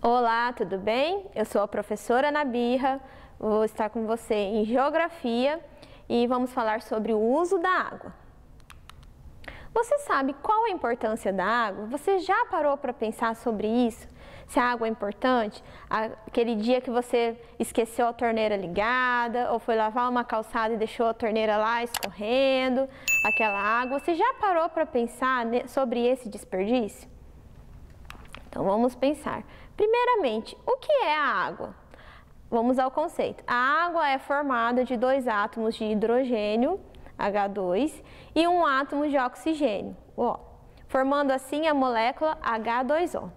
Olá, tudo bem? Eu sou a professora Ana Birra, vou estar com você em Geografia e vamos falar sobre o uso da água. Você sabe qual a importância da água? Você já parou para pensar sobre isso? Se a água é importante? Aquele dia que você esqueceu a torneira ligada ou foi lavar uma calçada e deixou a torneira lá escorrendo, aquela água, você já parou para pensar sobre esse desperdício? Então vamos pensar. Primeiramente, o que é a água? Vamos ao conceito. A água é formada de dois átomos de hidrogênio, H2, e um átomo de oxigênio, O, formando assim a molécula H2O.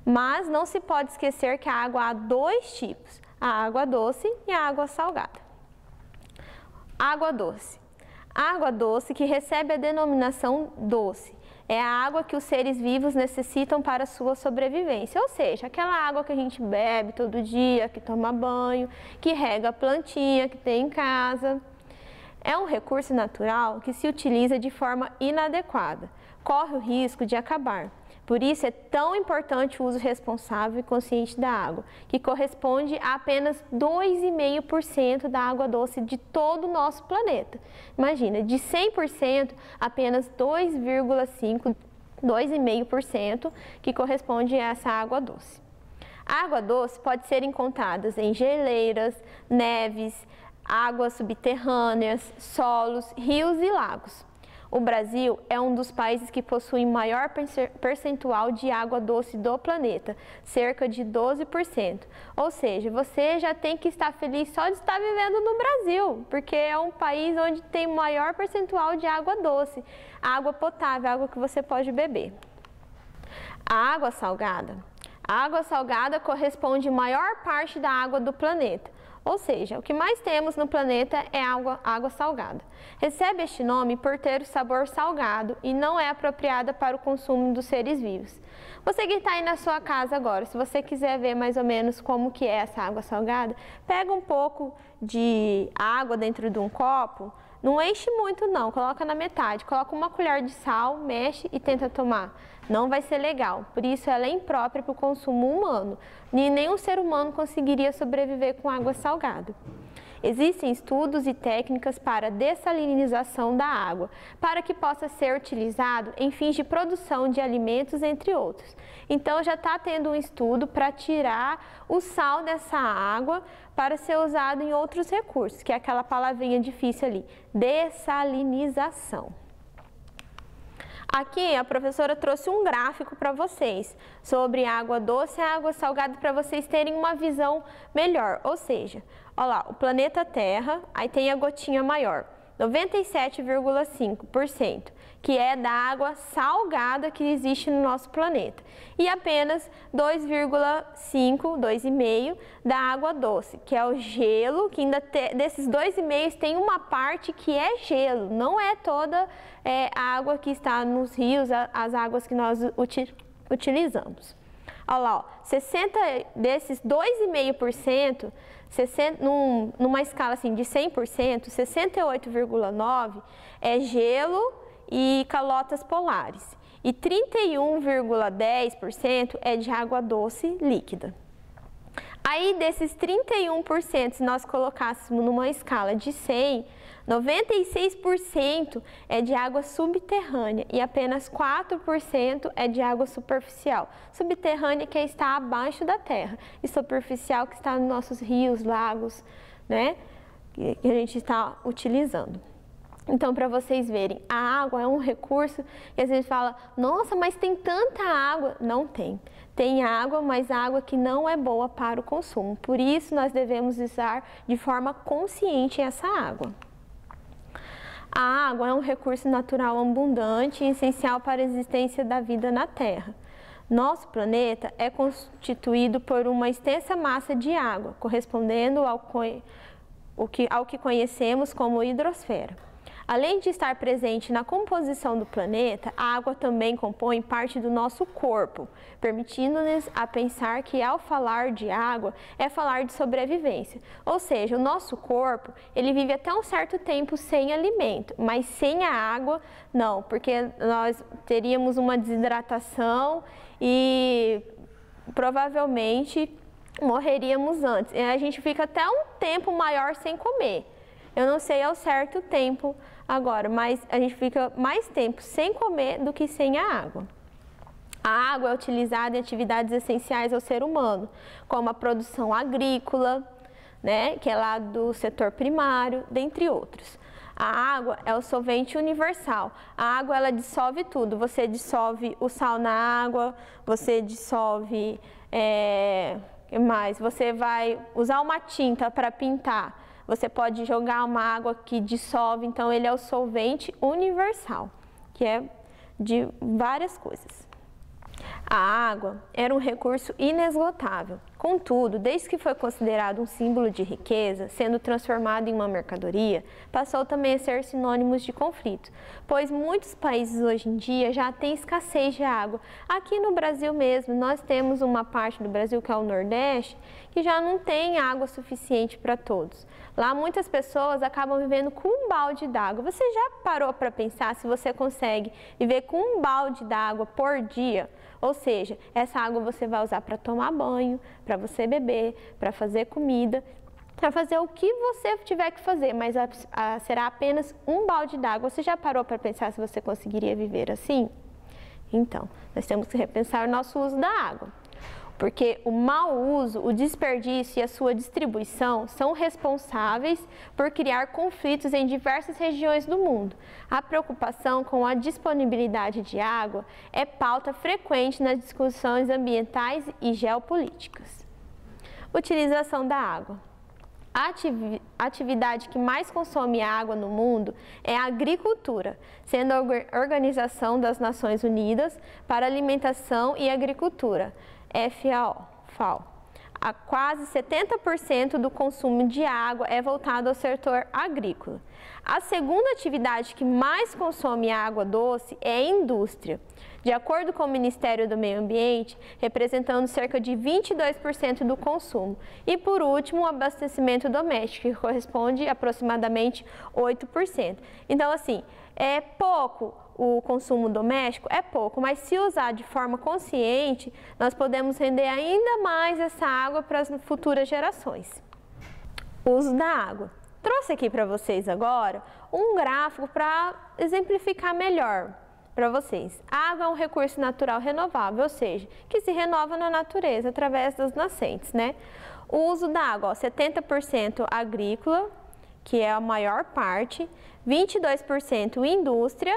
Mas não se pode esquecer que a água há dois tipos, a água doce e a água salgada. Água doce. A água doce, que recebe a denominação doce, é a água que os seres vivos necessitam para a sua sobrevivência, ou seja, aquela água que a gente bebe todo dia, que toma banho, que rega a plantinha que tem em casa. É um recurso natural que se utiliza de forma inadequada, corre o risco de acabar. Por isso é tão importante o uso responsável e consciente da água, que corresponde a apenas 2,5% da água doce de todo o nosso planeta. Imagina, de 100%, apenas 2,5% que corresponde a essa água doce. A água doce pode ser encontrada em geleiras, neves, águas subterrâneas, solos, rios e lagos. O Brasil é um dos países que possui maior percentual de água doce do planeta, cerca de 12%. Ou seja, você já tem que estar feliz só de estar vivendo no Brasil, porque é um país onde tem maior percentual de água doce, água potável, água que você pode beber. A água salgada. A água salgada corresponde à maior parte da água do planeta. Ou seja, o que mais temos no planeta é água salgada. Recebe este nome por ter o sabor salgado e não é apropriada para o consumo dos seres vivos. Você que está aí na sua casa agora, se você quiser ver mais ou menos como que é essa água salgada, pega um pouco de água dentro de um copo, não enche muito não, coloca na metade, coloca uma colher de sal, mexe e tenta tomar. Não vai ser legal, por isso ela é imprópria para o consumo humano. Nenhum ser humano conseguiria sobreviver com água salgada. Existem estudos e técnicas para dessalinização da água, para que possa ser utilizado em fins de produção de alimentos, entre outros. Então já está tendo um estudo para tirar o sal dessa água para ser usado em outros recursos, que é aquela palavrinha difícil ali, dessalinização. Aqui a professora trouxe um gráfico para vocês sobre água doce e água salgada para vocês terem uma visão melhor. Ou seja, olha lá, o planeta Terra, aí tem a gotinha maior, 97,5%, que é da água salgada que existe no nosso planeta. E apenas 2,5% da água doce, que é o gelo, que ainda desses 2,5% tem uma parte que é gelo, não é toda a água que está nos rios, as águas que nós utilizamos. Olha lá, ó, 60 desses 2,5%, numa escala assim de 100%, 68,9% é gelo e calotas polares e 31,10% é de água doce líquida. Aí desses 31%, se nós colocássemos numa escala de 100, 96% é de água subterrânea e apenas 4% é de água superficial. Subterrânea que está abaixo da terra e superficial que está nos nossos rios, lagos, né, que a gente está utilizando. Então, para vocês verem, a água é um recurso que às vezes fala, nossa, mas tem tanta água. Não tem. Tem água, mas água que não é boa para o consumo. Por isso, nós devemos usar de forma consciente essa água. A água é um recurso natural abundante e essencial para a existência da vida na Terra. Nosso planeta é constituído por uma extensa massa de água, correspondendo ao que conhecemos como hidrosfera. Além de estar presente na composição do planeta, a água também compõe parte do nosso corpo, permitindo-nos a pensar que ao falar de água é falar de sobrevivência. Ou seja, o nosso corpo, ele vive até um certo tempo sem alimento, mas sem a água não, porque nós teríamos uma desidratação e provavelmente morreríamos antes. E a gente fica até um tempo maior sem comer. Eu não sei ao certo o tempo agora, mas a gente fica mais tempo sem comer do que sem a água. A água é utilizada em atividades essenciais ao ser humano, como a produção agrícola, né, que é lá do setor primário, dentre outros. A água é o solvente universal. A água, ela dissolve tudo. Você dissolve o sal na água, você dissolve... que mais? Você vai usar uma tinta para pintar. Você pode jogar uma água que dissolve, então ele é o solvente universal, que é de várias coisas. A água era um recurso inesgotável. Contudo, desde que foi considerado um símbolo de riqueza, sendo transformado em uma mercadoria, passou também a ser sinônimo de conflito, pois muitos países hoje em dia já têm escassez de água. Aqui no Brasil mesmo, nós temos uma parte do Brasil, que é o Nordeste, que já não tem água suficiente para todos. Lá muitas pessoas acabam vivendo com um balde d'água. Você já parou para pensar se você consegue viver com um balde d'água por dia? Ou seja, essa água você vai usar para tomar banho, para você beber, para fazer comida, para fazer o que você tiver que fazer, mas será apenas um balde d'água. Você já parou para pensar se você conseguiria viver assim? Então, nós temos que repensar o nosso uso da água. Porque o mau uso, o desperdício e a sua distribuição são responsáveis por criar conflitos em diversas regiões do mundo. A preocupação com a disponibilidade de água é pauta frequente nas discussões ambientais e geopolíticas. Utilização da água. A atividade que mais consome água no mundo é a agricultura, sendo a Organização das Nações Unidas para a Alimentação e Agricultura, FAO. A quase 70% do consumo de água é voltado ao setor agrícola. A segunda atividade que mais consome água doce é a indústria, de acordo com o Ministério do Meio Ambiente, representando cerca de 22% do consumo. E por último, o abastecimento doméstico, que corresponde a aproximadamente 8%. Então, assim, é pouco. O consumo doméstico é pouco, mas se usar de forma consciente, nós podemos render ainda mais essa água para as futuras gerações. Uso da água. Trouxe aqui para vocês agora um gráfico para exemplificar melhor para vocês. A água é um recurso natural renovável, ou seja, que se renova na natureza através das nascentes, né? O uso da água, ó, 70% agrícola, que é a maior parte, 22% indústria,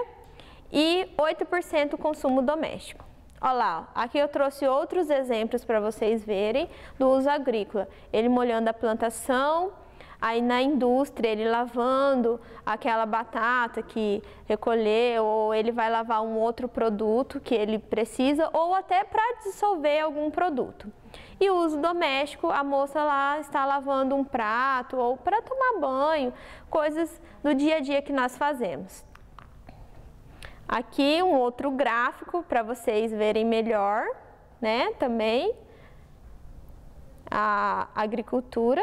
e 8% consumo doméstico. Olha lá, aqui eu trouxe outros exemplos para vocês verem do uso agrícola. Ele molhando a plantação, aí na indústria ele lavando aquela batata que recolheu, ou ele vai lavar um outro produto que ele precisa, ou até para dissolver algum produto. E o uso doméstico, a moça lá está lavando um prato ou para tomar banho, coisas do dia a dia que nós fazemos. Aqui um outro gráfico para vocês verem melhor, né, também. A agricultura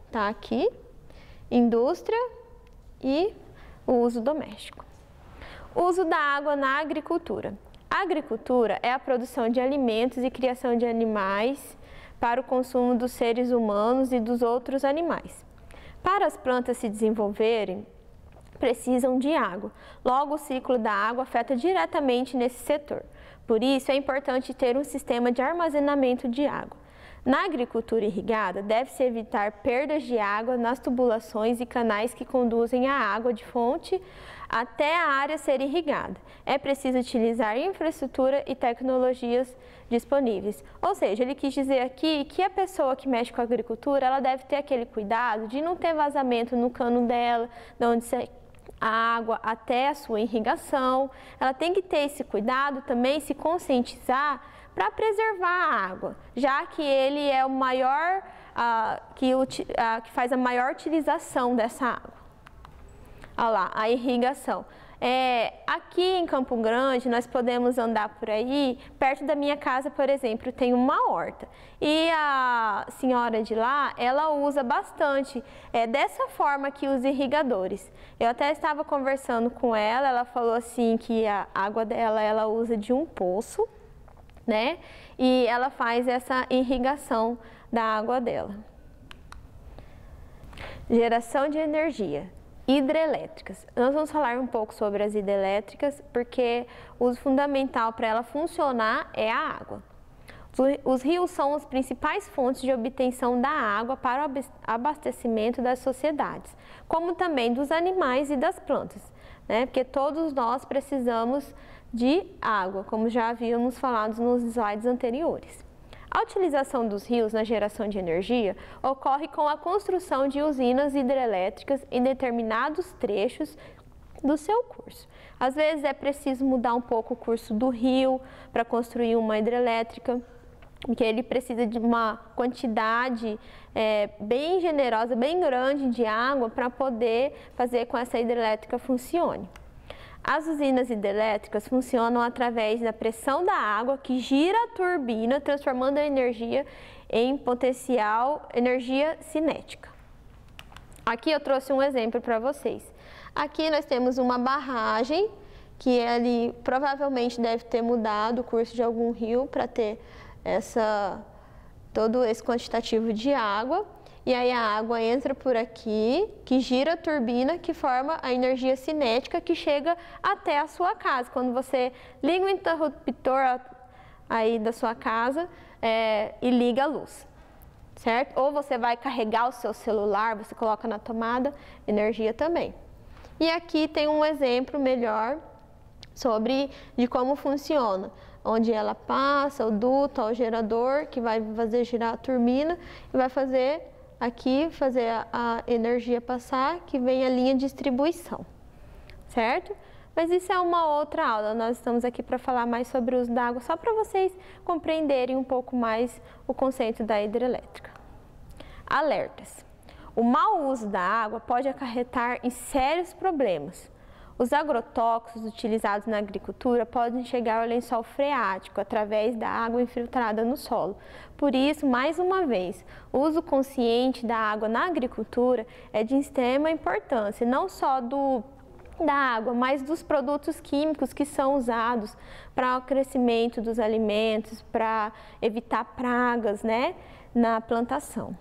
está aqui, indústria e o uso doméstico. Uso da água na agricultura. A agricultura é a produção de alimentos e criação de animais para o consumo dos seres humanos e dos outros animais. Para as plantas se desenvolverem, precisam de água. Logo, o ciclo da água afeta diretamente nesse setor. Por isso, é importante ter um sistema de armazenamento de água. Na agricultura irrigada, deve-se evitar perdas de água nas tubulações e canais que conduzem a água de fonte até a área ser irrigada. É preciso utilizar infraestrutura e tecnologias disponíveis. Ou seja, ele quis dizer aqui que a pessoa que mexe com a agricultura, ela deve ter aquele cuidado de não ter vazamento no cano dela, de onde a água até a sua irrigação. Ela tem que ter esse cuidado também, se conscientizar para preservar a água, já que ele é o maior, que faz a maior utilização dessa água. Olha lá, a irrigação. Aqui em Campo Grande, nós podemos andar por aí, perto da minha casa, por exemplo, tem uma horta. E a senhora de lá, ela usa bastante, dessa forma que os irrigadores. Eu até estava conversando com ela, ela falou assim que a água dela, ela usa de um poço, né? E ela faz essa irrigação da água dela. Geração de energia. Hidrelétricas. Nós vamos falar um pouco sobre as hidrelétricas, porque o fundamental para ela funcionar é a água. Os rios são as principais fontes de obtenção da água para o abastecimento das sociedades, como também dos animais e das plantas, né? Porque todos nós precisamos de água, como já havíamos falado nos slides anteriores. A utilização dos rios na geração de energia ocorre com a construção de usinas hidrelétricas em determinados trechos do seu curso. Às vezes é preciso mudar um pouco o curso do rio para construir uma hidrelétrica, porque ele precisa de uma quantidade bem generosa, bem grande de água para poder fazer com que essa hidrelétrica funcione. As usinas hidrelétricas funcionam através da pressão da água que gira a turbina, transformando a energia em potencial energia cinética. Aqui eu trouxe um exemplo para vocês. Aqui nós temos uma barragem que ele provavelmente deve ter mudado o curso de algum rio para ter todo esse quantitativo de água. E aí a água entra por aqui, que gira a turbina, que forma a energia cinética que chega até a sua casa. Quando você liga o interruptor aí da sua casa e liga a luz, certo? Ou você vai carregar o seu celular, você coloca na tomada, energia também. E aqui tem um exemplo melhor de como funciona, onde ela passa o duto ao gerador, que vai fazer girar a turbina e vai fazer a energia passar, que vem a linha de distribuição, certo? Mas isso é uma outra aula, nós estamos aqui para falar mais sobre o uso da água, só para vocês compreenderem um pouco mais o conceito da hidrelétrica. Alertas. O mau uso da água pode acarretar em sérios problemas. Os agrotóxicos utilizados na agricultura podem chegar ao lençol freático através da água infiltrada no solo. Por isso, mais uma vez, o uso consciente da água na agricultura é de extrema importância, não só da água, mas dos produtos químicos que são usados para o crescimento dos alimentos, para evitar pragas, né, na plantação.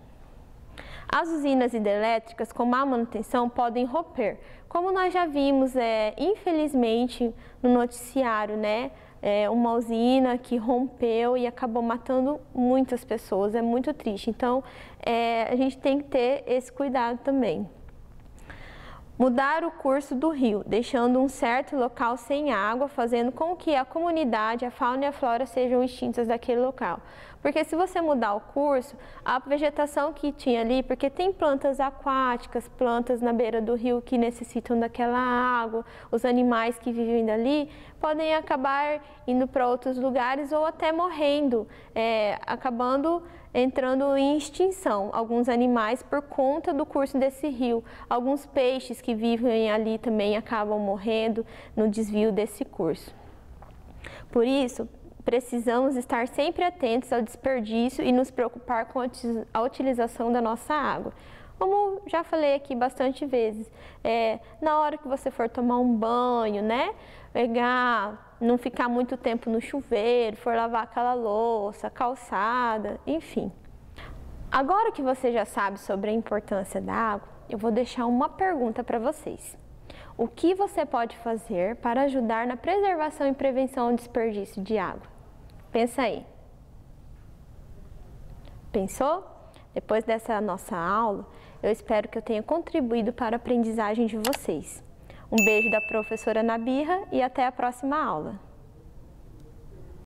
As usinas hidrelétricas com má manutenção podem romper, como nós já vimos, infelizmente, no noticiário, né? Uma usina que rompeu e acabou matando muitas pessoas, é muito triste. Então, a gente tem que ter esse cuidado também. Mudar o curso do rio, deixando um certo local sem água, fazendo com que a comunidade, a fauna e a flora sejam extintas daquele local. Porque se você mudar o curso, a vegetação que tinha ali, porque tem plantas aquáticas, plantas na beira do rio que necessitam daquela água, os animais que vivem dali podem acabar indo para outros lugares ou até morrendo, acabando entrando em extinção, alguns animais por conta do curso desse rio. Alguns peixes que vivem ali também acabam morrendo no desvio desse curso. Por isso, precisamos estar sempre atentos ao desperdício e nos preocupar com a utilização da nossa água. Como já falei aqui bastante vezes, na hora que você for tomar um banho, né? Não ficar muito tempo no chuveiro, for lavar aquela louça, calçada, enfim. Agora que você já sabe sobre a importância da água, eu vou deixar uma pergunta para vocês. O que você pode fazer para ajudar na preservação e prevenção ao desperdício de água? Pensa aí. Pensou? Depois dessa nossa aula, eu espero que eu tenha contribuído para a aprendizagem de vocês. Um beijo da professora Nabirra e até a próxima aula.